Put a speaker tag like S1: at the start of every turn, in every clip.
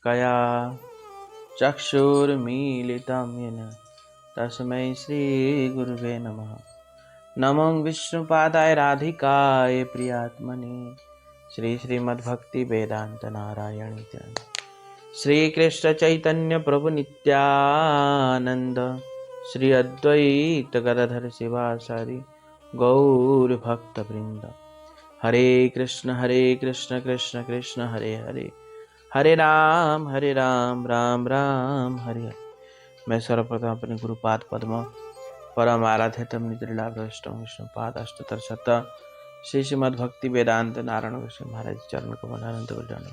S1: कया चक्षुर्मीलितं येन तस्मै श्रीगुरुवे नमः। नमो विष्णुपादाय राधिकाय प्रियात्मने श्रीमद्भक्ति वेदांत नारायण श्री कृष्ण चैतन्य प्रभु नित्यानंद श्री अद्वैत गदाधर शिवासादि गौर भक्त वृंद। हरे कृष्ण कृष्ण कृष्ण हरे हरे, हरे राम राम राम हरे हरे। मैं सर्वप्रथम अपने गुरुपाद पद्म परम आराध्य तम निद्रिलाभ्यष्टम विष्णुपाद अष्टोत्तर शत श्रीमद्भक्ति वेदांत नारायण विष्णु महाराज चरण कमल अनंत विधान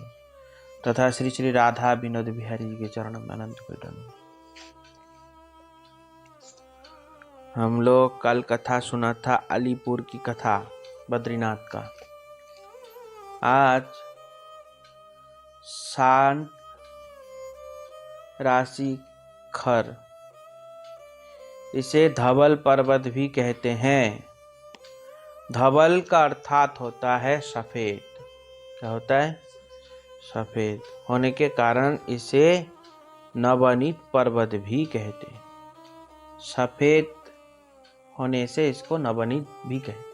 S1: तथा श्री राधा विनोद बिहारी जी के चरण में अनंत विधान। हम लोग कल कथा सुना था अलीपुर की कथा बद्रीनाथ का। आज शांत राशि खर, इसे धवल पर्वत भी कहते हैं। धवल का अर्थात होता है सफेद। क्या होता है? सफेद होने के कारण इसे नवनीत पर्वत भी कहते हैं। सफेद होने से इसको नवनीत भी कहते हैं।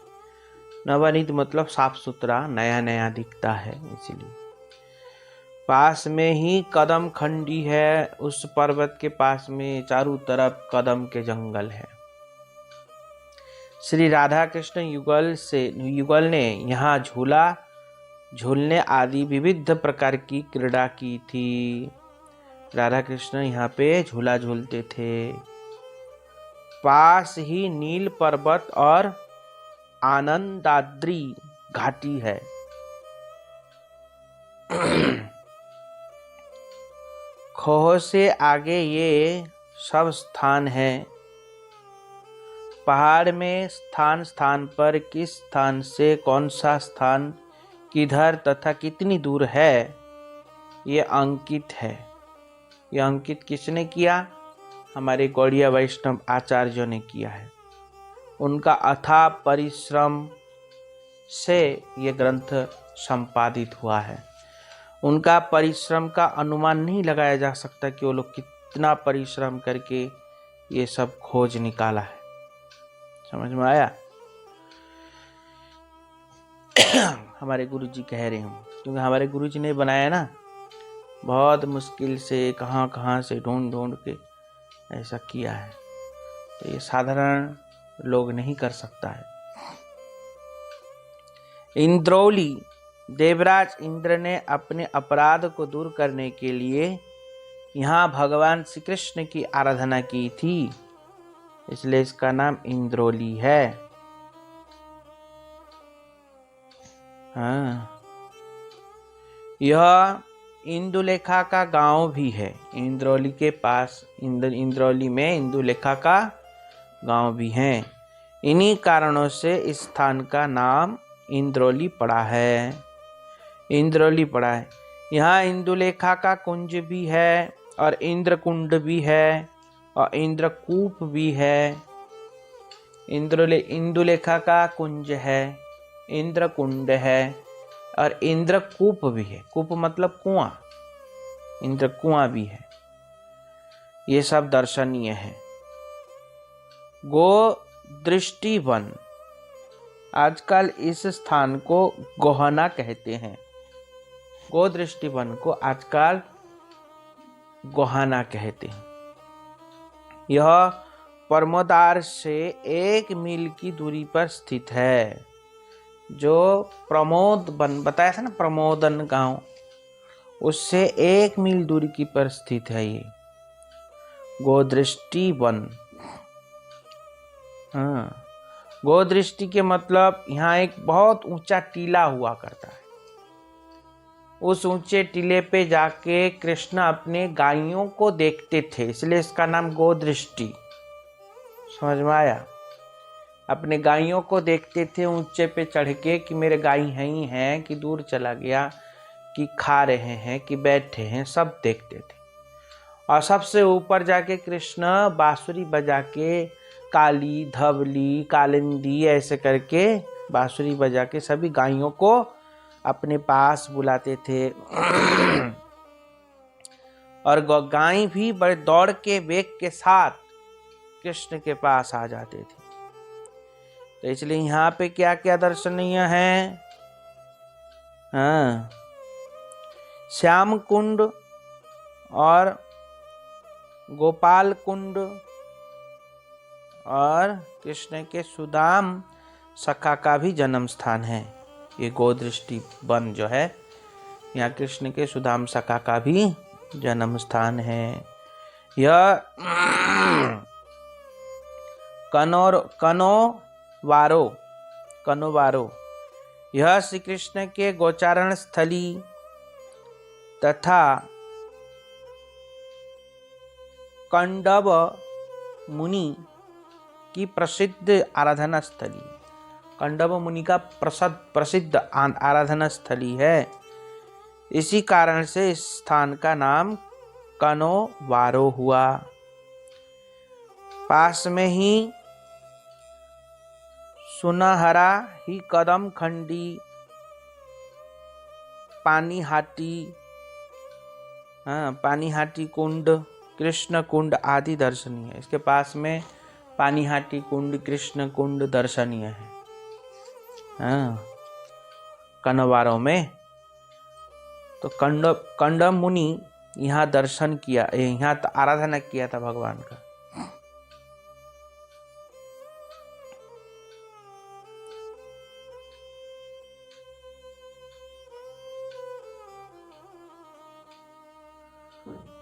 S1: नवनीत मतलब साफ सुथरा, नया नया दिखता है, इसीलिए। पास में ही कदम खंडी है। उस पर्वत के पास में चारों तरफ कदम के जंगल है। श्री राधा कृष्ण युगल ने यहाँ झूलने आदि विविध प्रकार की क्रीड़ा की थी। राधा कृष्ण यहाँ पे झूला झूलते थे। पास ही नील पर्वत और आनंदाद्रि घाटी है। खोह से आगे ये सब स्थान है। पहाड़ में स्थान स्थान पर किस स्थान से कौन सा स्थान किधर तथा कितनी दूर है, ये अंकित है। ये अंकित किसने किया? हमारे गौड़ीय वैष्णव आचार्यों ने किया है। उनका अथाह परिश्रम से ये ग्रंथ संपादित हुआ है। उनका परिश्रम का अनुमान नहीं लगाया जा सकता कि वो लोग कितना परिश्रम करके ये सब खोज निकाला है। समझ में आया? हमारे गुरुजी कह रहे हैं, क्योंकि हमारे गुरुजी ने बनाया ना, बहुत मुश्किल से कहाँ से ढूंढ के ऐसा किया है। तो ये साधारण लोग नहीं कर सकता है। इंद्रौली, देवराज इंद्र ने अपने अपराध को दूर करने के लिए यहाँ भगवान श्री कृष्ण की आराधना की थी, इसलिए इसका नाम इंद्रौली है। हाँ, यह इंदुलेखा का गांव भी है। इंद्रौली के पास इंद्रौली में इंदुलेखा का गांव भी है। इन्हीं कारणों से इस स्थान का नाम इंद्रौली पड़ा है। इंद्रौली पड़ा है। यहाँ इंदुलेखा का कुंज भी है और इंद्रकुंड भी है और इंद्रकूप भी है। इंदुलेखा का कुंज है, इंद्रकुंड है और इंद्रकूप भी है। कूप मतलब कुआं, इंद्रकुआं भी है। ये सब दर्शनीय है। गोदृष्टि वन, आजकल इस स्थान को गोहना कहते हैं। गोदृष्टि वन को आजकल गोहाना कहते हैं। यह परमोदार से 1 मील की दूरी पर स्थित है। जो प्रमोद वन बताया था ना, प्रमोदन गांव, उससे 1 मील दूरी की पर स्थित है ये गोदृष्टि वन। हाँ, गोदृष्टि के मतलब यहाँ एक बहुत ऊंचा टीला हुआ करता है। उस ऊंचे टीले पे जाके कृष्ण अपने गायों को देखते थे, इसलिए इसका नाम गोदृष्टि। समझ में आया? अपने गायों को देखते थे ऊंचे पे चढ़ के कि मेरे गाय हैं हैं कि दूर चला गया, कि खा रहे हैं कि बैठे हैं, सब देखते थे। और सबसे ऊपर जाके कृष्ण बांसुरी बजा के काली, धवली, कालिंदी ऐसे करके बांसुरी बजा के सभी गायों को अपने पास बुलाते थे। और गाय भी बड़े दौड़ के वेग के साथ कृष्ण के पास आ जाते थे। तो इसलिए यहाँ पे क्या क्या दर्शनीय है? हाँ, श्याम कुंड और गोपाल कुंड और कृष्ण के सुदाम सखा का भी जन्म स्थान है। ये गोदृष्टि वन जो है, यहाँ कृष्ण के सुदाम सखा का भी जन्म स्थान है। यह कनोवारो यह श्री कृष्ण के गोचारण स्थली तथा कंडव मुनि की प्रसिद्ध आराधना स्थली, कंडव मुनि का प्रसिद्ध आराधना स्थली है। इसी कारण से इस स्थान का नाम कनोवारो हुआ। पास में ही सुनहरा ही कदम खंडी, पानीहाटी कुंड, कृष्ण कुंड आदि दर्शनीय है। इसके पास में पानीहाटी कुंड, कृष्ण कुंड दर्शनीय है। कनवारों में तो कंडम मुनि यहाँ दर्शन किया, यहाँ आराधना किया था भगवान का।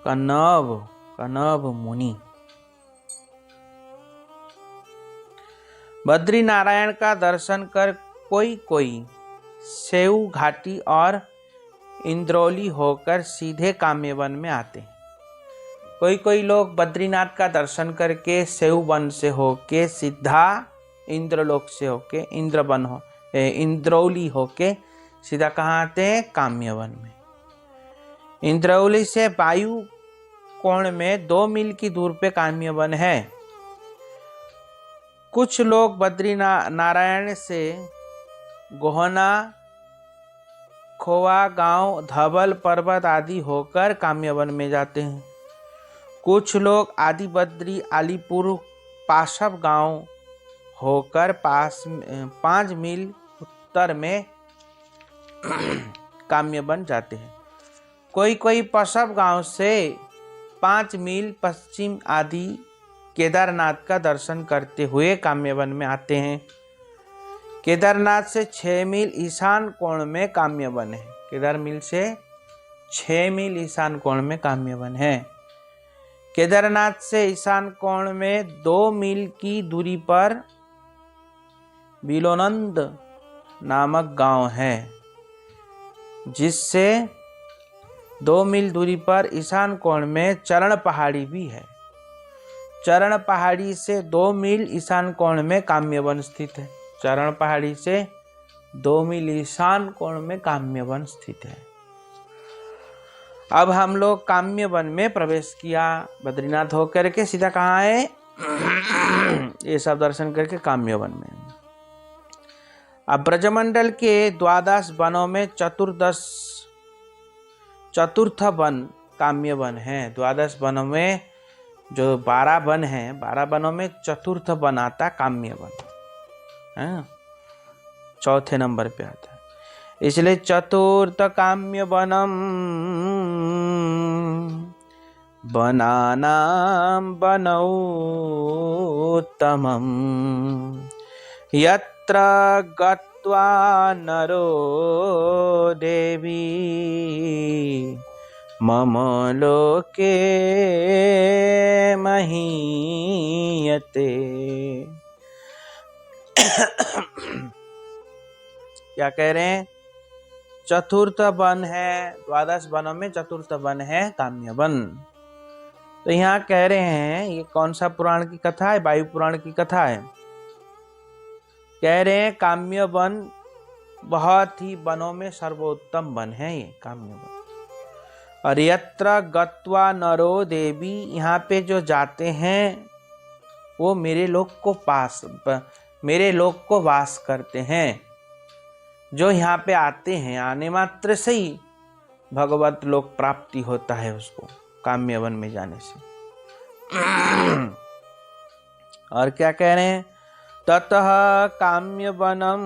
S1: कनव मुनि बद्री नारायण का दर्शन कर कोई सेऊ घाटी और इंद्रौली होकर सीधे काम्यवन में आते हैं। कोई लोग बद्रीनाथ का दर्शन करके सेऊ वन से होके सीधा इंद्रलोक से होके इंद्रौली होके सीधा कहाँ आते हैं? काम्यवन में। इंद्रौली से वायु कोण में 2 मील की दूर पे काम्यवन है। कुछ लोग बद्री नारायण से गोहना, खोवा गांव, धवल पर्वत आदि होकर काम्यवन में जाते हैं। कुछ लोग आदि बद्री, अलीपुर, पाशव गांव होकर 5 मील उत्तर में काम्यवन जाते हैं। कोई पाशव गांव से 5 मील पश्चिम आदि केदारनाथ का दर्शन करते हुए काम्यवन में आते हैं। केदारनाथ से 6 मील ईशान कोण में काम्यवन है। केदारनाथ से 6 मील ईशान कोण में काम्यवन है। केदारनाथ से ईशान कोण में 2 मील की दूरी पर बिलोनंद नामक गांव है, जिससे 2 मील दूरी पर ईशान कोण में चरण पहाड़ी भी है। चरण पहाड़ी से 2 मील ईशान कोण में काम्यवन स्थित है। चरण पहाड़ी से 2 मील ईशान कोण में काम्यवन स्थित है। अब हम लोग काम्यवन में प्रवेश किया, बद्रीनाथ होकर के सीधा कहाँ है? ये सब दर्शन करके काम्यवन में। अब ब्रजमंडल के 12 वनों में चतुर्थ वन काम्यवन है। 12 वनों में जो 12 वन हैं, 12 वनों में चतुर्थ वन आता काम्यवन, चौथे नंबर पे आता है। इसलिए चतुर्थ काम्यवनम वनानां वनौत्तमं यत्र गत्वा नरो देवी मम लोके महीयते। क्या कह रहे हैं? चतुर्थ वन है, 12 वनों में चतुर्थ वन है काम्यवन। तो यहाँ कह रहे हैं, ये कौन सा पुराण की कथा है? वायु पुराण की कथा है। कह रहे हैं काम्यवन बहुत ही वनों में सर्वोत्तम वन है ये काम्यवन। और यत्र गत्वा नरो देवी, यहाँ पे जो जाते हैं वो मेरे लोक को वास करते हैं। जो यहाँ पे आते हैं, आने मात्र से ही भगवत लोक प्राप्ति होता है उसको। काम्य वन में जाने से। और क्या कह रहे हैं? ततः काम्य वनम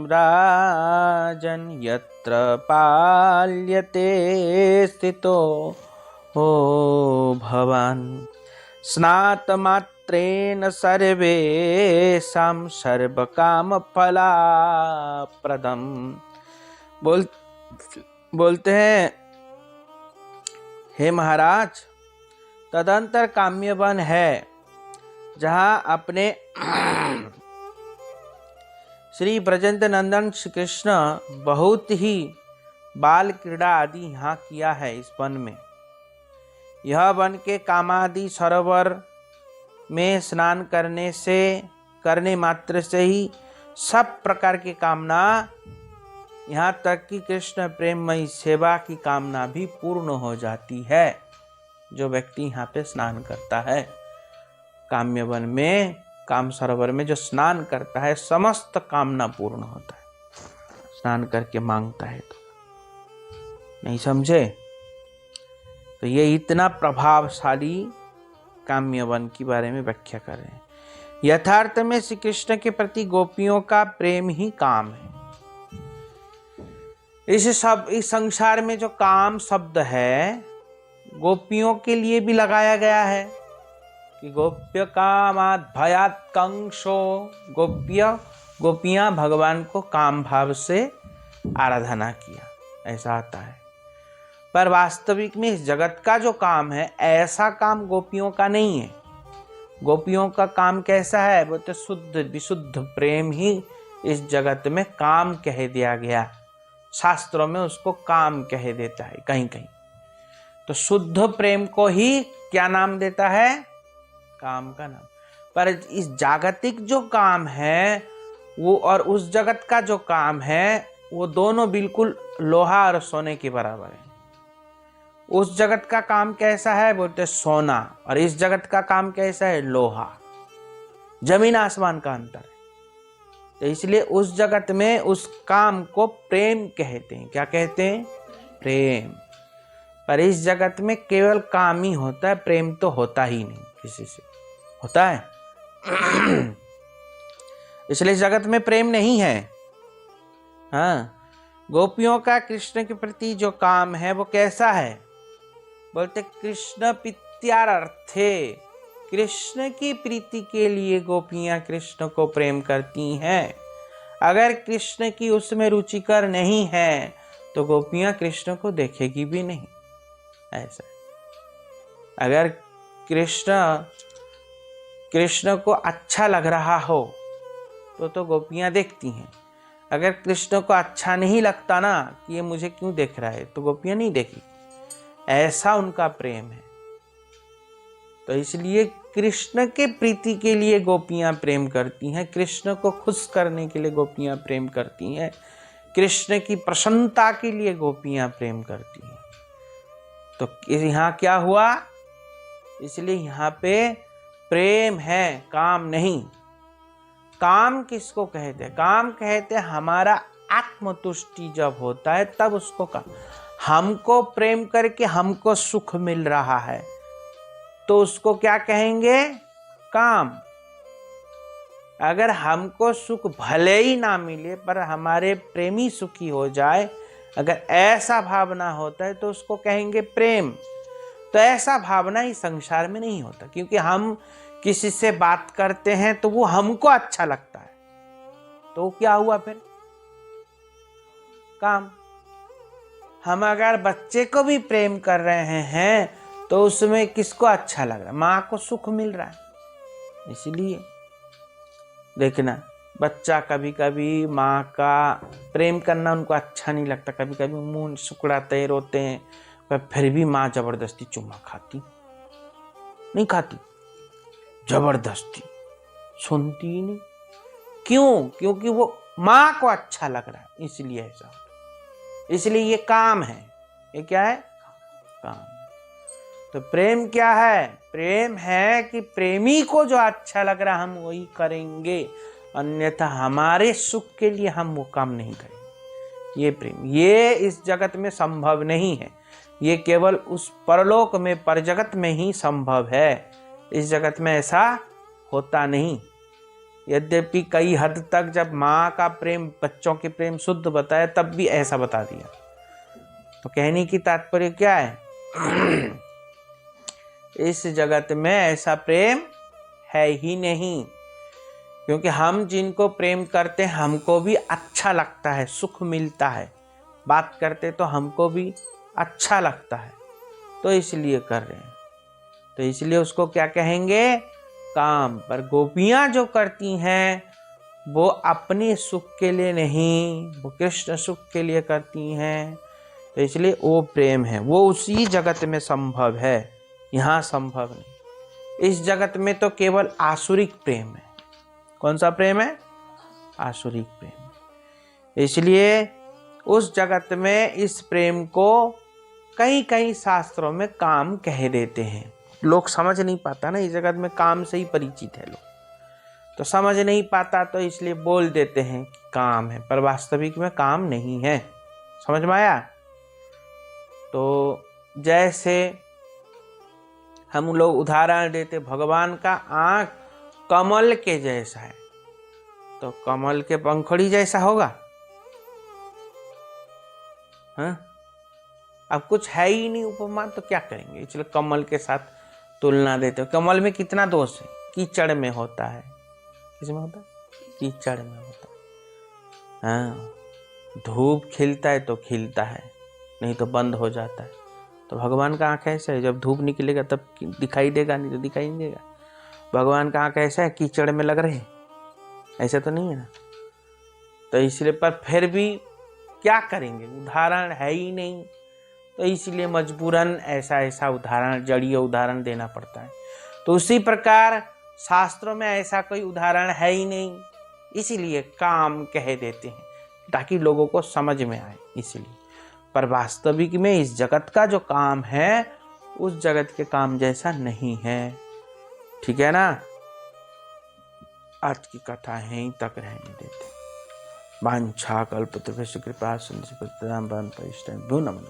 S1: राजन यत्र पाल्यते स्थितो हो भवान स्नात मात्रेण सर्वेषां सर्वकाम फलाप्रदम। बोलते हैं, हे महाराज, तदंतर काम्य वन है जहाँ अपने श्री ब्रजेंद्र नंदन श्री कृष्ण बहुत ही बाल क्रीड़ा आदि यहाँ किया है इस वन में। यह वन के कामादि सरोवर में स्नान करने मात्र से ही सब प्रकार की कामना, यहाँ तक कि कृष्ण प्रेममयी सेवा की कामना भी पूर्ण हो जाती है। जो व्यक्ति यहाँ पे स्नान करता है, काम्य वन में, काम सरोवर में जो स्नान करता है, समस्त कामना पूर्ण होता है। स्नान करके मांगता है तो। नहीं समझे? तो ये इतना प्रभावशाली काम्य वन के बारे में व्याख्या कर रहे हैं। यथार्थ में श्री कृष्ण के प्रति गोपियों का प्रेम ही काम है। इस संसार में जो काम शब्द है, गोपियों के लिए भी लगाया गया है कि गोप्य कामात् भयात् कंशो। गोपियां भगवान को काम भाव से आराधना किया, ऐसा आता है। पर वास्तविक में इस जगत का जो काम है, ऐसा काम गोपियों का नहीं है। गोपियों का काम कैसा है? बोलते शुद्ध विशुद्ध प्रेम ही इस जगत में काम कह दिया गया। शास्त्रों में उसको काम कह देता है कहीं कहीं। तो शुद्ध प्रेम को ही क्या नाम देता है? काम का नाम। पर इस जागतिक जो काम है वो और उस जगत का जो काम है, वो दोनों बिल्कुल लोहा और सोने के बराबर है। उस जगत का काम कैसा है? बोलते सोना। और इस जगत का काम कैसा है? लोहा। जमीन आसमान का अंतर है। तो इसलिए उस जगत में उस काम को प्रेम कहते हैं। क्या कहते हैं? प्रेम। पर इस जगत में केवल काम ही होता है, प्रेम तो होता ही नहीं किसी से। होता है? इसलिए इस जगत में प्रेम नहीं है। हाँ, गोपियों का कृष्ण के प्रति जो काम है वो कैसा है? बोलते कृष्ण प्रीत्यार्थे, कृष्ण की प्रीति के लिए गोपियां कृष्ण को प्रेम करती हैं। अगर कृष्ण की उसमें रुचिकर नहीं है तो गोपियां कृष्ण को देखेगी भी नहीं। ऐसा अगर कृष्ण को अच्छा लग रहा हो तो गोपियां देखती हैं। अगर कृष्ण को अच्छा नहीं लगता ना कि ये मुझे क्यों देख रहा है, तो गोपियां नहीं देखी। ऐसा उनका प्रेम है। तो इसलिए कृष्ण के प्रीति के लिए गोपियां प्रेम करती हैं, कृष्ण को खुश करने के लिए गोपियां प्रेम करती हैं, कृष्ण की प्रसन्नता के लिए गोपियां प्रेम करती हैं। तो यहाँ क्या हुआ? इसलिए यहाँ पे प्रेम है, काम नहीं। काम किसको कहते हैं? काम कहते हैं हमारा आत्मतुष्टि जब होता है तब उसको काम। हमको प्रेम करके हमको सुख मिल रहा है तो उसको क्या कहेंगे? काम। अगर हमको सुख भले ही ना मिले पर हमारे प्रेमी सुखी हो जाए, अगर ऐसा भावना होता है तो उसको कहेंगे प्रेम। तो ऐसा भावना इस संसार में नहीं होता, क्योंकि हम किसी से बात करते हैं तो वो हमको अच्छा लगता है, तो क्या हुआ फिर? काम। हम अगर बच्चे को भी प्रेम कर रहे हैं तो उसमें किसको अच्छा लग रहा है? माँ को सुख मिल रहा है। इसलिए देखना, बच्चा कभी कभी माँ का प्रेम करना उनको अच्छा नहीं लगता, कभी कभी मुंह सुकड़ाते रोते हैं, पर फिर भी माँ जबरदस्ती चुम्मा खाती नहीं? खाती, जबरदस्ती, सुनती ही नहीं। क्यों? क्योंकि वो माँ को अच्छा लग रहा है, इसलिए ऐसा। इसलिए ये काम है। ये क्या है? काम। तो प्रेम क्या है? प्रेम है कि प्रेमी को जो अच्छा लग रहा है हम वही करेंगे, अन्यथा हमारे सुख के लिए हम वो काम नहीं करेंगे। ये प्रेम, ये इस जगत में संभव नहीं है। ये केवल उस परलोक में, परजगत में ही संभव है। इस जगत में ऐसा होता नहीं। यद्यपि कई हद तक जब माँ का प्रेम, बच्चों के प्रेम शुद्ध बताया, तब भी ऐसा बता दिया। तो कहने की तात्पर्य क्या है? इस जगत में ऐसा प्रेम है ही नहीं, क्योंकि हम जिनको प्रेम करते हैं हमको भी अच्छा लगता है, सुख मिलता है, बात करते तो हमको भी अच्छा लगता है, तो इसलिए कर रहे हैं। तो इसलिए उसको क्या कहेंगे? काम। पर गोपियां जो करती हैं वो अपने सुख के लिए नहीं, वो कृष्ण सुख के लिए करती हैं। तो इसलिए वो प्रेम है, वो उसी जगत में संभव है, यहाँ संभव नहीं। इस जगत में तो केवल आसुरिक प्रेम है। कौन सा प्रेम है? आसुरिक प्रेम। इसलिए उस जगत में इस प्रेम को कई कई शास्त्रों में काम कह देते हैं। लोग समझ नहीं पाता ना, इस जगत में काम से ही परिचित है लोग, तो समझ नहीं पाता, तो इसलिए बोल देते हैं कि काम है, पर वास्तविक में काम नहीं है। समझ में आया? तो जैसे हम लोग उदाहरण देते, भगवान का आंख कमल के जैसा है, तो कमल के पंखुड़ी जैसा होगा? हाँ, अब कुछ है ही नहीं उपमा, तो क्या करेंगे? इसलिए कमल के साथ तुलना देते हो। कमल में कितना दोष है? कीचड़ में होता है। किसमें होता है? कीचड़ में होता है। हाँ, धूप खिलता है तो खिलता है, नहीं तो बंद हो जाता है। तो भगवान का आंख ऐसा है, जब धूप निकलेगा तब दिखाई देगा, नहीं तो दिखाई नहीं देगा। भगवान का आंख ऐसा है, कीचड़ में लग रहे, ऐसा तो नहीं है ना। तो इसलिए, पर फिर भी क्या करेंगे, उदाहरण है ही नहीं, तो इसलिए मजबूरन ऐसा ऐसा उदाहरण, जड़ीय उदाहरण देना पड़ता है। तो उसी प्रकार शास्त्रों में ऐसा कोई उदाहरण है ही नहीं, इसीलिए काम कह देते हैं ताकि लोगों को समझ में आए, इसलिए। पर वास्तविक में इस जगत का जो काम है उस जगत के काम जैसा नहीं है। ठीक है ना? आज की कथा यहीं तक रहने देते। वांछा कल्पतरुभ्यश्च कृपा सिंधुभ्यो नमः।